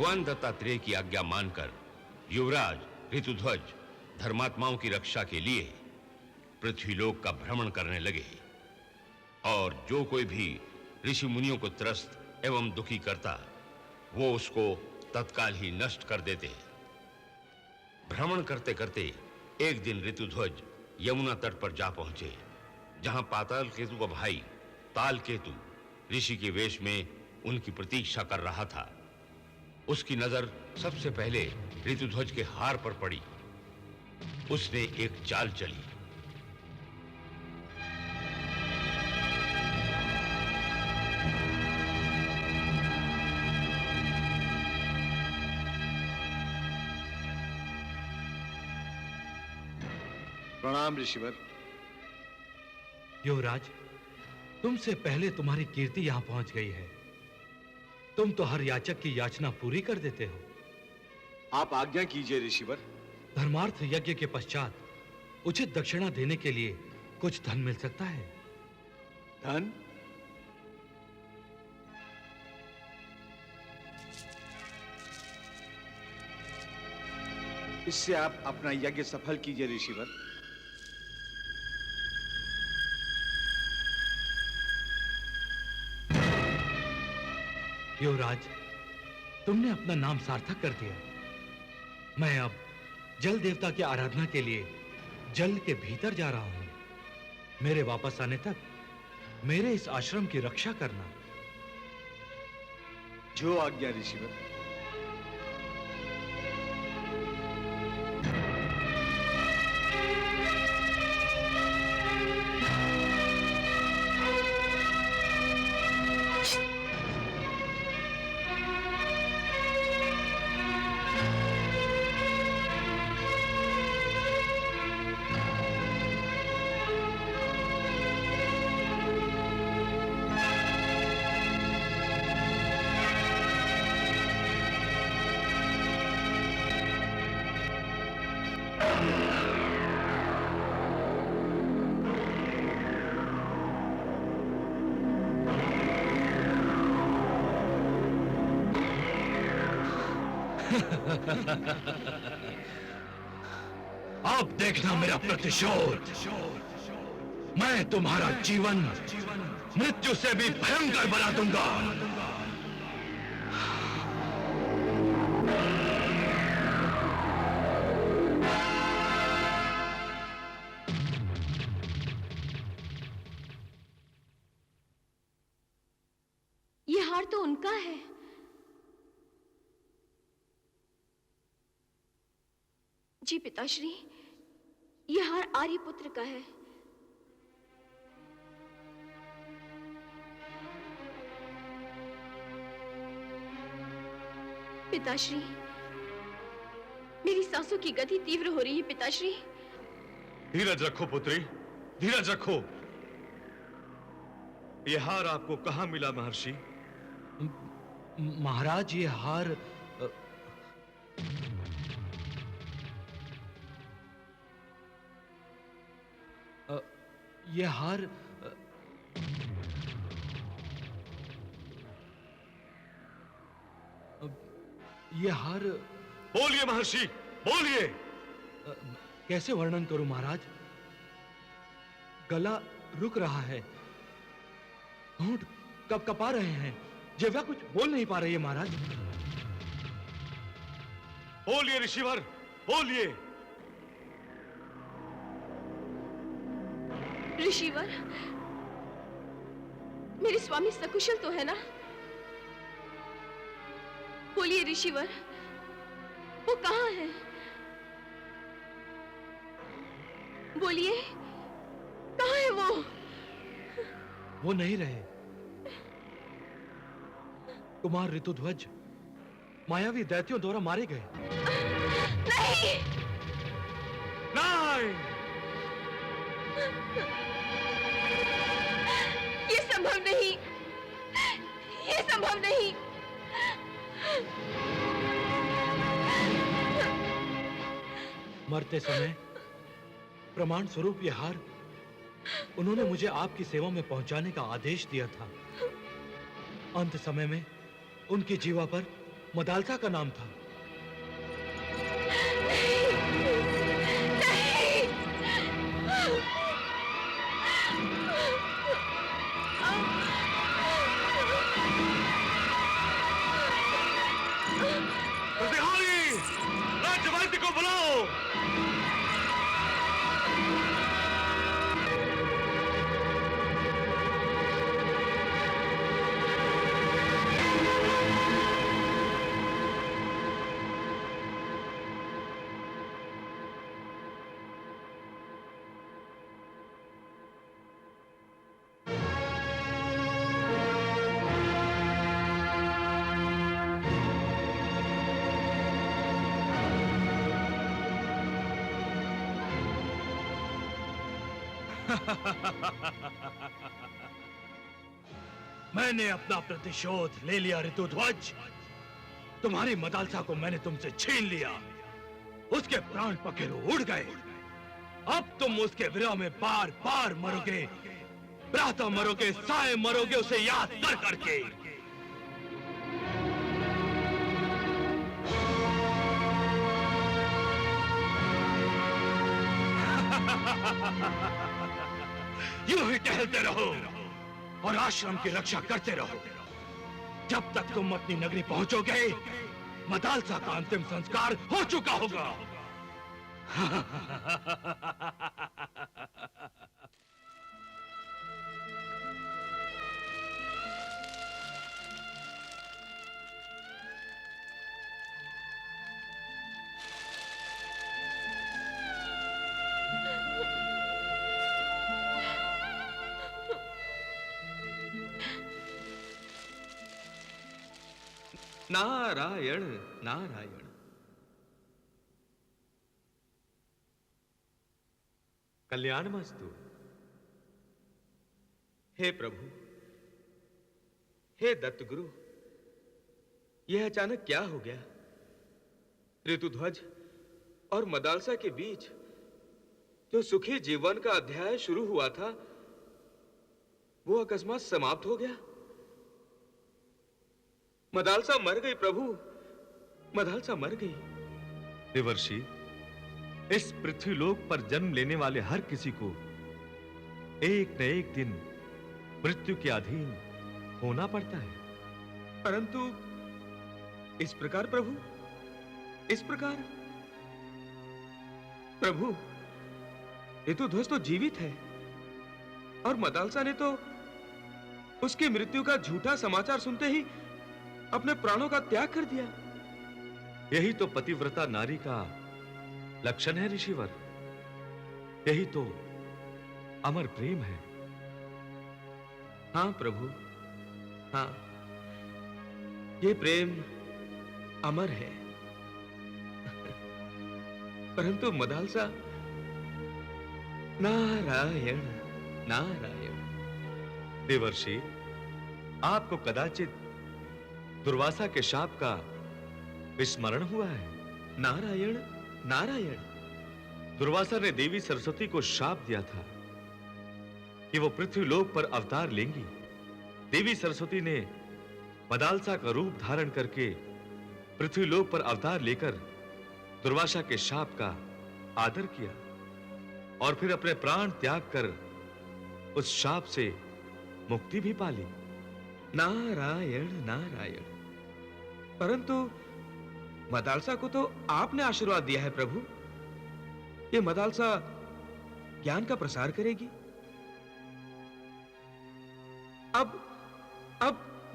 भगवान दत्तात्रेय की आज्ञा मानकर युवराज ऋतुध्वज धर्मात्माओं की रक्षा के लिए पृथ्वीलोक का भ्रमण करने लगे और जो कोई भी ऋषि मुनियों को त्रस्त एवं दुखी करता वो उसको तत्काल ही नष्ट कर देते। भ्रमण करते करते एक दिन ऋतुध्वज यमुना तट पर जा पहुंचे, जहां पाताल केतु का भाई ताल केतु ऋषि के वेश में उनकी प्रतीक्षा कर रहा था। उसकी नजर सबसे पहले ऋतुध्वज के हार पर पड़ी। उसने एक चाल चली। प्रणाम ऋषिवर। युवराज, तुमसे पहले तुम्हारी कीर्ति यहां पहुंच गई है। तुम तो हर याचक की याचना पूरी कर देते हो। आप आज्ञा कीजिए ऋषिवर। धर्मार्थ यज्ञ के पश्चात उचित दक्षिणा देने के लिए कुछ धन मिल सकता है। धन? इससे आप अपना यज्ञ सफल कीजिए ऋषिवर। युवराज, तुमने अपना नाम सार्थक कर दिया। मैं अब जल देवता की आराधना के लिए जल के भीतर जा रहा हूं। मेरे वापस आने तक मेरे इस आश्रम की रक्षा करना। जो आज्ञा ऋषिवर। अब देखना मेरा प्रतिशोध। मैं तुम्हारा जीवन मृत्यु से भी भयंकर बना दूंगा। ये हार तो उनका है। जी पिताश्री, यह हार आर्यपुत्र का है। पिताश्री, मेरी सांसों की गति तीव्र हो रही है। पिताश्री, धीरज रखो पुत्री, धीरज रखो। यह हार आपको कहां मिला महर्षि? महाराज, ये हार यह हार बोलिए महर्षि, बोलिए। कैसे वर्णन करूं महाराज? गला रुक रहा है, होंठ कपकपा रहे हैं, जिह्वा कुछ बोल नहीं पा रही है महाराज। बोलिए ऋषिवर, बोलिए। ऋषिवर, मेरे स्वामी सकुशल तो है ना? बोलिए ऋषिवर, वो कहां है? बोलिए, कहां है वो? वो नहीं रहे। कुमार ऋतुध्वज मायावी दैत्यों द्वारा मारे गए। नहीं! नहीं! ये संभव नहीं, ये संभव नहीं। मरते समय प्रमाण स्वरूप यह हार उन्होंने मुझे आपकी सेवा में पहुंचाने का आदेश दिया था। अंत समय में उनकी जीवा पर मदालसा का नाम था। प्रतिहारी, राज्यवैद्य को बुलाओ। मैंने अपना प्रतिशोध ले लिया ऋतुध्वज। तुम्हारी मदालसा को मैंने तुमसे छीन लिया, उसके प्राण पखेरु उड़ गए। अब तुम उसके विरह में बार बार मरोगे, प्रातः मरोगे, साय मरोगे, उसे याद कर करके। यूं ही टहलते रहो और आश्रम की रक्षा करते रहो। जब तक तुम अपनी नगरी पहुंचोगे, मदालसा का अंतिम संस्कार हो चुका होगा। नारायण नारायण। कल्याणमस्तु। हे प्रभु, हे दत्तगुरु, यह अचानक क्या हो गया? ऋतुध्वज और मदालसा के बीच जो सुखी जीवन का अध्याय शुरू हुआ था, वो अकस्मात समाप्त हो गया। मदालसा मर गई प्रभु, मदालसा मर गई। देवर्षि, इस पृथ्वीलोक पर जन्म लेने वाले हर किसी को एक न एक दिन मृत्यु के अधीन होना पड़ता है। परंतु इस प्रकार प्रभु, इस प्रकार प्रभु, ऋतुध्वज तो जीवित है और मदालसा ने तो उसकी मृत्यु का झूठा समाचार सुनते ही अपने प्राणों का त्याग कर दिया। यही तो पतिव्रता नारी का लक्षण है ऋषिवर। यही तो अमर प्रेम है। हाँ प्रभु, हाँ, ये प्रेम अमर है। परंतु मदालसा, नारायण नारायण। देवर्षि, आपको कदाचित दुर्वासा के शाप का विस्मरण हुआ है। नारायण नारायण। दुर्वासा ने देवी सरस्वती को शाप दिया था कि वो पृथ्वीलोक पर अवतार लेंगी। देवी सरस्वती ने मदालसा का रूप धारण करके पृथ्वीलोक पर अवतार लेकर दुर्वासा के शाप का आदर किया और फिर अपने प्राण त्याग कर उस शाप से मुक्ति भी पाली। नारायण नारायण। परंतु मदालसा को तो आपने आशीर्वाद दिया है प्रभु। ये मदालसा ज्ञान का प्रसार करेगी। अब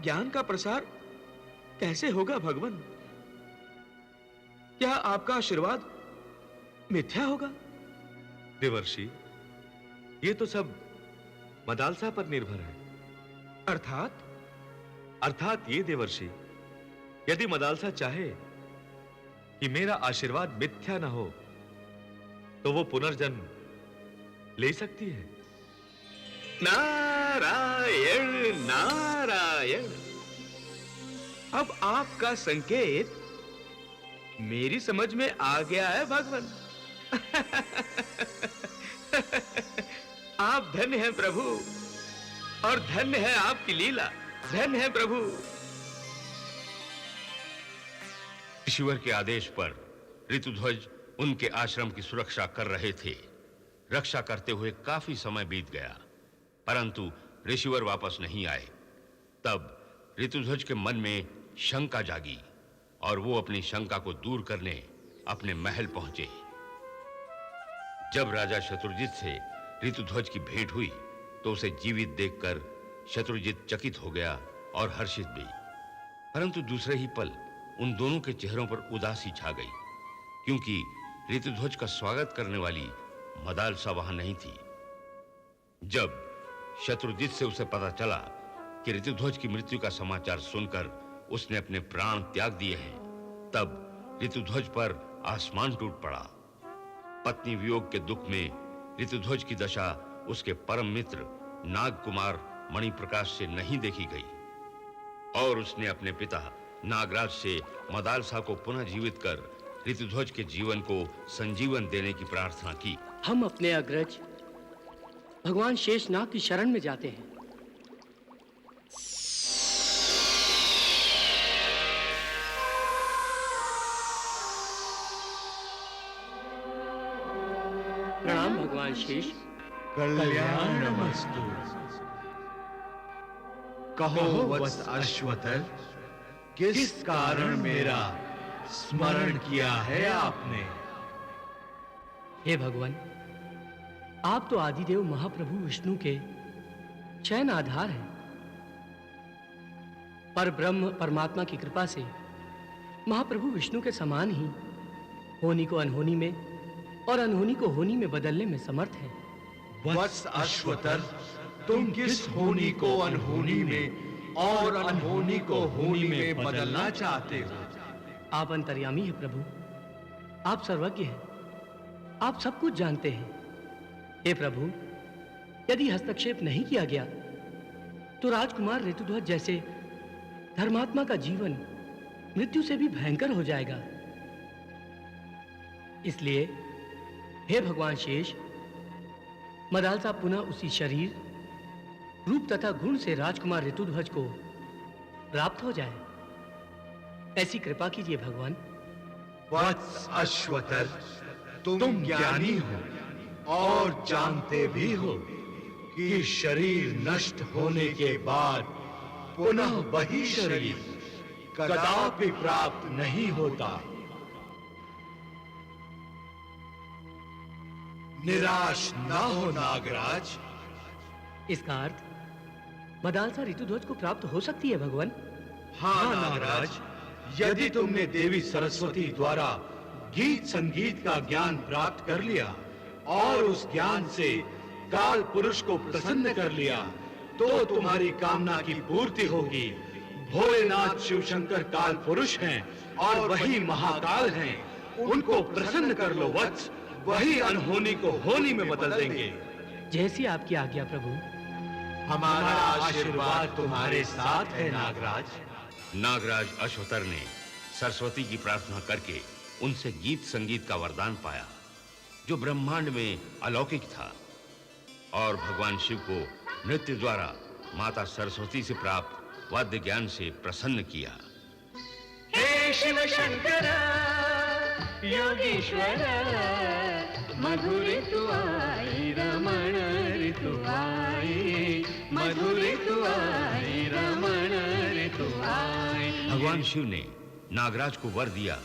ज्ञान का प्रसार कैसे होगा भगवान? क्या आपका आशीर्वाद मिथ्या होगा? देवर्षि, ये तो सब मदालसा पर निर्भर है। अर्थात ये देवर्षि, यदि मदालसा चाहे कि मेरा आशीर्वाद मिथ्या न हो, तो वो पुनर्जन्म ले सकती है। नारायण नारायण। अब आपका संकेत मेरी समझ में आ गया है भगवान। आप धन्य हैं प्रभु, और धन्य है आपकी लीला। धन्य है प्रभु। ऋषिवर के आदेश पर ऋतुध्वज उनके आश्रम की सुरक्षा कर रहे थे। रक्षा करते हुए काफी समय बीत गया, परंतु ऋषिवर वापस नहीं आए। तब ऋतुध्वज के मन में शंका जागी और वो अपनी शंका को दूर करने अपने महल पहुंचे। जब राजा शत्रुजित से ऋतुध्वज की भेंट हुई तो उसे जीवित देखकर शत्रुजित चकित हो गया और हर्षित भी। परंतु दूसरे ही पल उन दोनों के चेहरों पर उदासी छा गई, क्योंकि ऋतुध्वज का स्वागत करने वाली मदालसा वहां नहीं थी। जब शत्रुजित से उसे पता चला कि ऋतुध्वज की मृत्यु का समाचार सुनकर उसने अपने प्राण त्याग दिए हैं, तब ऋतुध्वज पर आसमान टूट पड़ा। पत्नी वियोग के दुख में ऋतुध्वज की दशा उसके परम मित्र नागकुमार मणिप्रकाश से नहीं देखी गई और उसने अपने पिता नागराज से मदालसा को पुनः जीवित कर ऋतुध्वज के जीवन को संजीवन देने की प्रार्थना की। हम अपने अग्रज भगवान शेषनाग की शरण में जाते हैं। प्रणाम भगवान शेष। कल्याणमस्तु। कहो वत्स अश्वत्थर, किस कारण मेरा स्मरण किया है आपने? हे भगवान, आप तो आदिदेव महाप्रभु विष्णु के शयन आधार हैं। पर ब्रह्म परमात्मा की कृपा से महाप्रभु विष्णु के समान ही होनी को अनहोनी में और अनहोनी को होनी में बदलने में समर्थ है। वत्स अश्वत्थर, तुम किस होनी को अनहोनी में और अनहोनी को होनी में बदलना चाहते हो? आप अंतर्यामी हैं प्रभु, आप सर्वज्ञ हैं, आप सब कुछ जानते हैं। हे प्रभु, यदि हस्तक्षेप नहीं किया गया तो राजकुमार ऋतुध्वज जैसे धर्मात्मा का जीवन मृत्यु से भी भयंकर हो जाएगा। इसलिए हे भगवान शेष, मदालसा पुनः उसी शरीर, रूप तथा गुण से राजकुमार ऋतुध्वज को प्राप्त हो जाए, ऐसी कृपा कीजिए भगवान। वत्स अश्वत्थर, तुम ज्ञानी हो और जानते भी हो कि शरीर नष्ट होने के बाद पुनः वही शरीर कदापि प्राप्त नहीं होता। निराश ना हो नागराज। इसका अर्थ मदालसा ऋतुध्वज को प्राप्त हो सकती है भगवान। हाँ नागराज, यदि तुमने देवी सरस्वती द्वारा गीत संगीत का ज्ञान प्राप्त कर लिया और उस ज्ञान से काल पुरुष को प्रसन्न कर लिया तो तुम्हारी कामना की पूर्ति होगी। भोलेनाथ शिव शंकर काल पुरुष हैं और वही महाकाल हैं। उनको प्रसन्न कर लो वत्स, वही अनहोनी को होनी में बदल देंगे। जैसी आपकी आज्ञा प्रभु। हमारा आशीर्वाद तुम्हारे साथ है नागराज। नागराज अश्वत्थर ने सरस्वती की प्रार्थना करके उनसे गीत संगीत का वरदान पाया, जो ब्रह्मांड में अलौकिक था, और भगवान शिव को नृत्य द्वारा माता सरस्वती से प्राप्त वाद्य ज्ञान से प्रसन्न किया। हे शिव शंकर योगीश्वर, मधुर ऋतु आई रमण ऋतु आई, मधुर ऋतु आई रमण ऋतु आई। भगवान शिव ने नागराज को वर दिया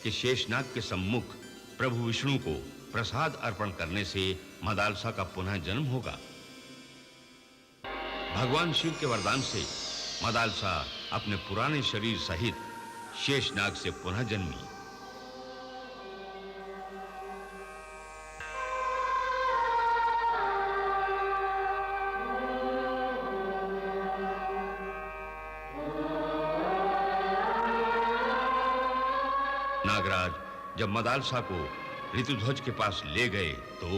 कि शेषनाग के सम्मुख प्रभु विष्णु को प्रसाद अर्पण करने से मदालसा का पुनः जन्म होगा। भगवान शिव के वरदान से मदालसा अपने पुराने शरीर सहित शेषनाग से पुनः जन्मी। नागराज जब मदालसा को ऋतुध्वज के पास ले गए तो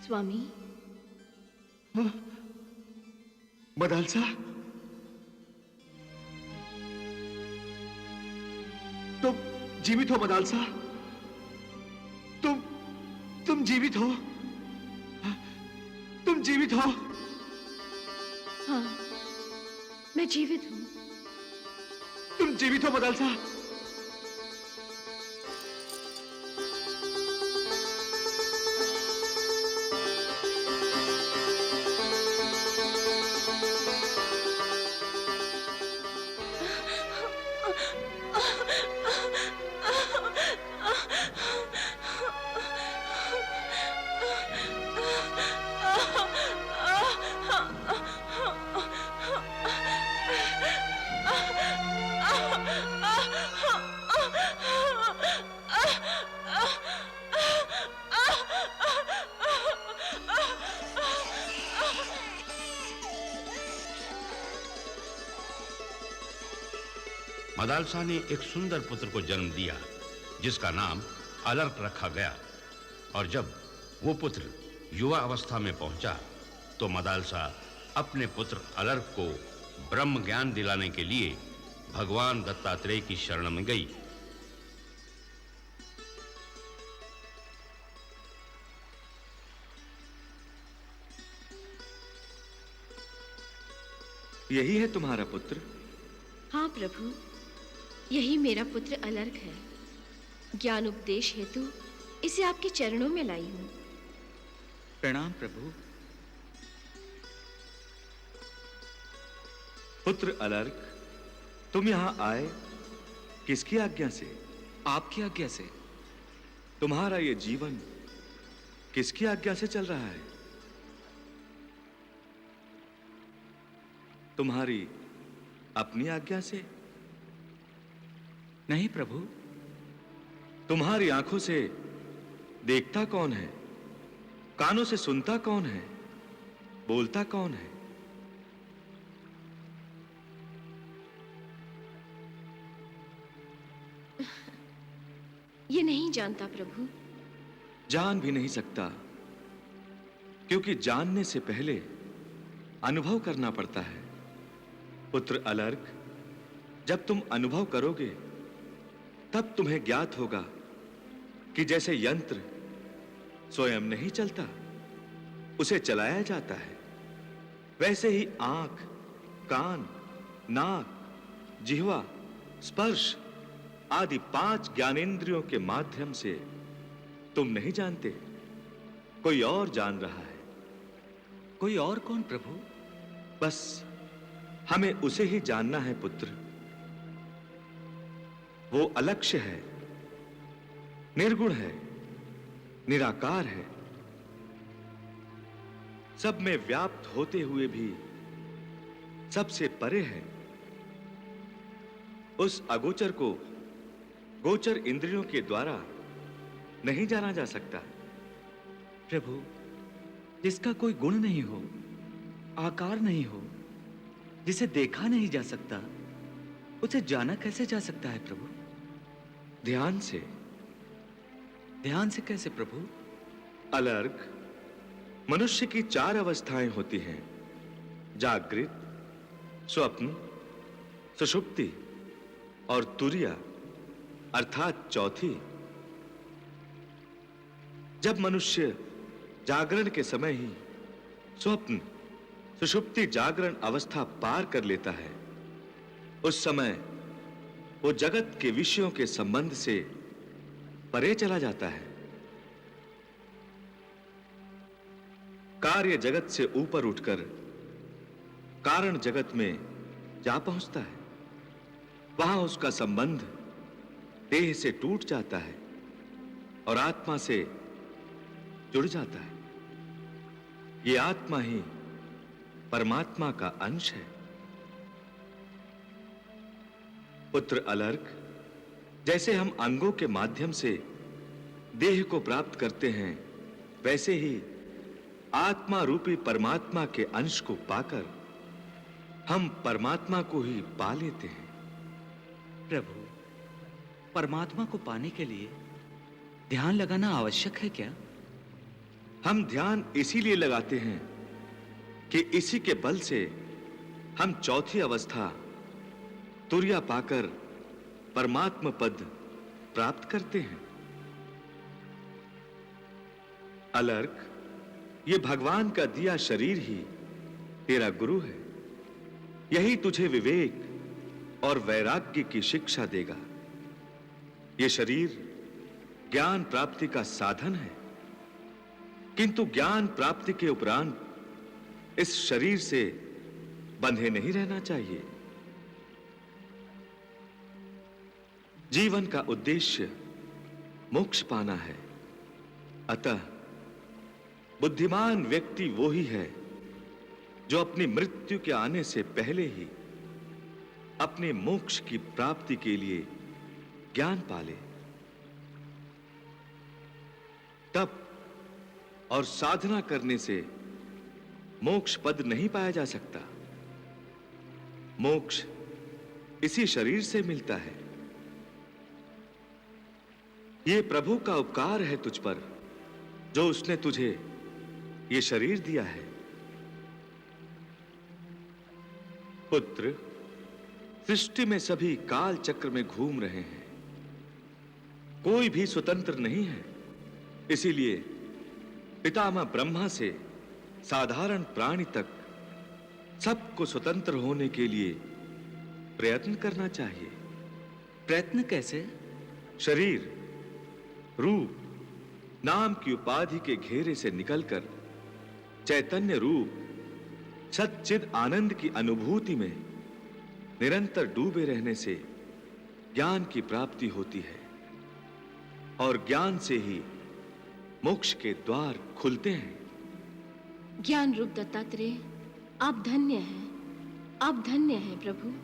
स्वामी, मदालसा, तुम जीवित हो मदालसा? तुम जीवित हो? तुम जीवित हो? हाँ, मैं जीवित हूँ। तुम जीवित हो मदालसा? मदालसा ने एक सुंदर पुत्र को जन्म दिया जिसका नाम अलर्क रखा गया। और जब वो पुत्र युवा अवस्था में पहुंचा तो मदालसा अपने पुत्र अलर्क को ब्रह्म ज्ञान दिलाने के लिए भगवान दत्तात्रेय की शरण में गई। यही है तुम्हारा पुत्र? हाँ प्रभु, यही मेरा पुत्र अलर्क है। ज्ञान उपदेश हेतु इसे आपके चरणों में लाई हूं। प्रणाम प्रभु। पुत्र अलर्क, तुम यहां आए किसकी आज्ञा से? आपकी आज्ञा से। तुम्हारा ये जीवन किसकी आज्ञा से चल रहा है? तुम्हारी अपनी आज्ञा से? नहीं प्रभु। तुम्हारी आंखों से देखता कौन है? कानों से सुनता कौन है? बोलता कौन है? ये नहीं जानता प्रभु। जान भी नहीं सकता, क्योंकि जानने से पहले अनुभव करना पड़ता है। पुत्र अलर्क, जब तुम अनुभव करोगे तब तुम्हें ज्ञात होगा कि जैसे यंत्र स्वयं नहीं चलता, उसे चलाया जाता है, वैसे ही आंख, कान, नाक, जिह्वा, स्पर्श आदि 5 ज्ञानेंद्रियों के माध्यम से तुम नहीं जानते, कोई और जान रहा है। कोई और कौन प्रभु? बस हमें उसे ही जानना है पुत्र। वो अलक्ष्य है, निर्गुण है, निराकार है, सब में व्याप्त होते हुए भी सबसे परे है। उस अगोचर को गोचर इंद्रियों के द्वारा नहीं जाना जा सकता। प्रभु, जिसका कोई गुण नहीं हो, आकार नहीं हो, जिसे देखा नहीं जा सकता, उसे जाना कैसे जा सकता है प्रभु? ध्यान से। ध्यान से कैसे प्रभु? अलर्क, मनुष्य की 4 अवस्थाएं होती हैं, जागृत, स्वप्न, सुषुप्ति और तुरिया अर्थात चौथी। जब मनुष्य जागरण के समय ही स्वप्न, सुषुप्ति, जागरण अवस्था पार कर लेता है, उस समय वो जगत के विषयों के संबंध से परे चला जाता है, कार्य जगत से ऊपर उठकर कारण जगत में जा पहुंचता है। वहां उसका संबंध देह से टूट जाता है और आत्मा से जुड़ जाता है। ये आत्मा ही परमात्मा का अंश है। पुत्र अलर्क, जैसे हम अंगों के माध्यम से देह को प्राप्त करते हैं, वैसे ही आत्मा रूपी परमात्मा के अंश को पाकर हम परमात्मा को ही पा लेते हैं। प्रभु, परमात्मा को पाने के लिए ध्यान लगाना आवश्यक है क्या? हम ध्यान इसीलिए लगाते हैं कि इसी के बल से हम चौथी अवस्था तुर्या पाकर परमात्म पद प्राप्त करते हैं। अलर्क, ये भगवान का दिया शरीर ही तेरा गुरु है। यही तुझे विवेक और वैराग्य की शिक्षा देगा। यह शरीर ज्ञान प्राप्ति का साधन है, किंतु ज्ञान प्राप्ति के उपरांत इस शरीर से बंधे नहीं रहना चाहिए। जीवन का उद्देश्य मोक्ष पाना है। अतः बुद्धिमान व्यक्ति वो ही है जो अपनी मृत्यु के आने से पहले ही अपने मोक्ष की प्राप्ति के लिए ज्ञान पाले। तप और साधना करने से मोक्ष पद नहीं पाया जा सकता। मोक्ष इसी शरीर से मिलता है। यह प्रभु का उपकार है तुझ पर, जो उसने तुझे यह शरीर दिया है। पुत्र, सृष्टि में सभी काल चक्र में घूम रहे हैं, कोई भी स्वतंत्र नहीं है। इसीलिए पितामह ब्रह्मा से साधारण प्राणी तक सबको स्वतंत्र होने के लिए प्रयत्न करना चाहिए। प्रयत्न कैसे? शरीर, रूप, नाम की उपाधि के घेरे से निकलकर चैतन्य रूप सच्चिद आनंद की अनुभूति में निरंतर डूबे रहने से ज्ञान की प्राप्ति होती है, और ज्ञान से ही मोक्ष के द्वार खुलते हैं। ज्ञान रूप दत्तात्रेय, आप धन्य हैं, आप धन्य हैं प्रभु।